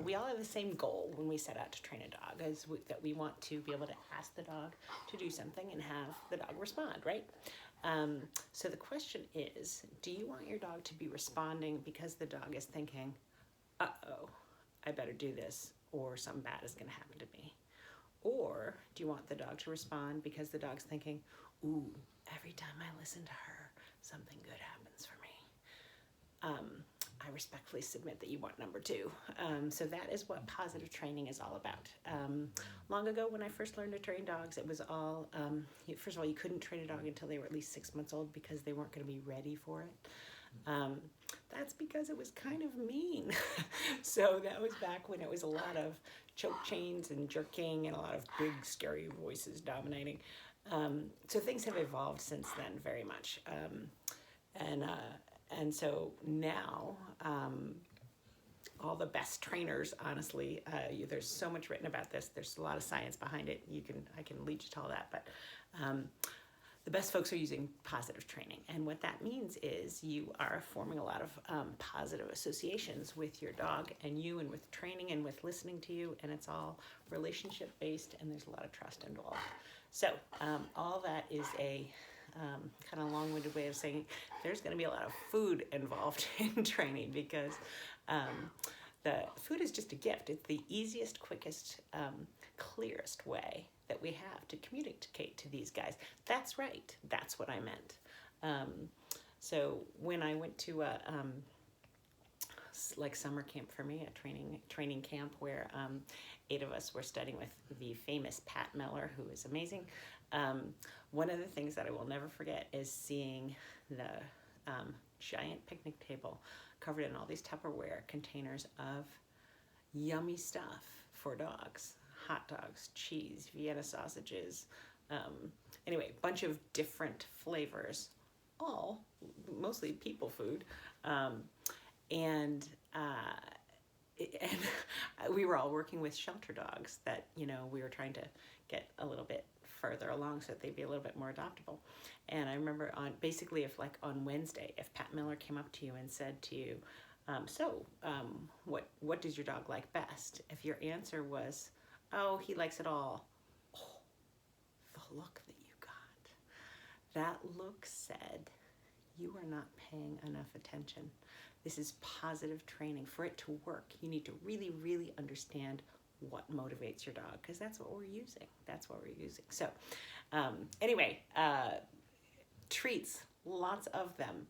we all have the same goal when we set out to train a dog, that we want to be able to ask the dog to do something and have the dog respond, right? So the question is, do you want your dog to be responding because the dog is thinking, uh-oh, I better do this or something bad is going to happen to me? Or do you want the dog to respond because the dog's thinking, ooh, every time I listen to her, something good happens for me? I respectfully submit that you want number two. So that is what positive training is all about. Long ago, when I first learned to train dogs, it was all, first of all, you couldn't train a dog until they were at least 6 months old because they weren't going to be ready for it. That's because it was kind of mean. So that was back when it was a lot of choke chains and jerking and a lot of big, scary voices dominating. So things have evolved since then very much. And so now, all the best trainers, honestly, there's so much written about this. There's a lot of science behind it. I can lead you to all that, but the best folks are using positive training. And what that means is you are forming a lot of positive associations with your dog and you, and with training and with listening to you, and it's all relationship based, and there's a lot of trust involved. So all that is a kind of long-winded way of saying there's going to be a lot of food involved in training, because the food is just a gift. It's the easiest, quickest, clearest way that we have to communicate to these guys. That's right. That's what I meant. So when I went to a like summer camp for me, a training camp where 8 of us were studying with the famous Pat Miller, who is amazing. One of the things that I will never forget is seeing the giant picnic table covered in all these Tupperware containers of yummy stuff for dogs. Hot dogs, cheese, Vienna sausages, anyway, a bunch of different flavors, all mostly people food. And we were all working with shelter dogs that, we were trying to get a little bit further along so that they'd be a little bit more adoptable. And I remember if on Wednesday, if Pat Miller came up to you and said to you, what does your dog like best? If your answer was, oh, he likes it all. Oh, the look that you got. That look said, you are not paying enough attention. This is positive training. For it to work, you need to really, really understand what motivates your dog, because that's what we're using. So anyway, treats, lots of them.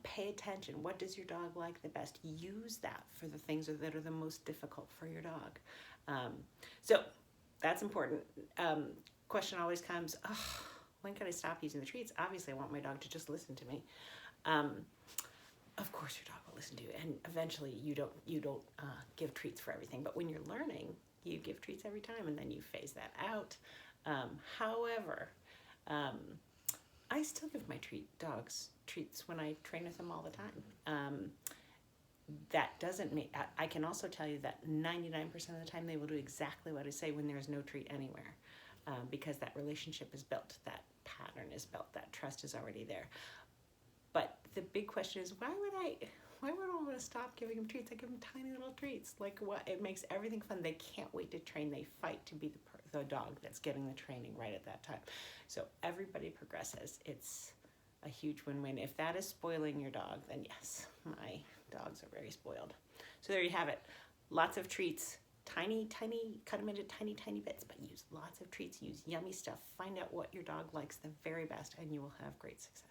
Pay attention. What does your dog like the best? Use that for the things that are the most difficult for your dog. So that's important. Question always comes, when can I stop using the treats? Obviously, I want my dog to just listen to me. Of course, your dog will listen to you, and eventually you don't give treats for everything. But when you're learning, you give treats every time, and then you phase that out. However, I still give my dogs treats when I train with them all the time. That doesn't mean, I can also tell you that 99% of the time they will do exactly what I say when there's no treat anywhere, because that relationship is built, that pattern is built, that trust is already there. But the big question is, why would I want to stop giving them treats? I give them tiny little treats. Like what? It makes everything fun. They can't wait to train. They fight to be the dog that's getting the training right at that time. So everybody progresses. It's a huge win-win. If that is spoiling your dog, then yes, my dogs are very spoiled. So there you have it. Lots of treats. Tiny, cut them into tiny, tiny bits, but use lots of treats. Use yummy stuff. Find out what your dog likes the very best, and you will have great success.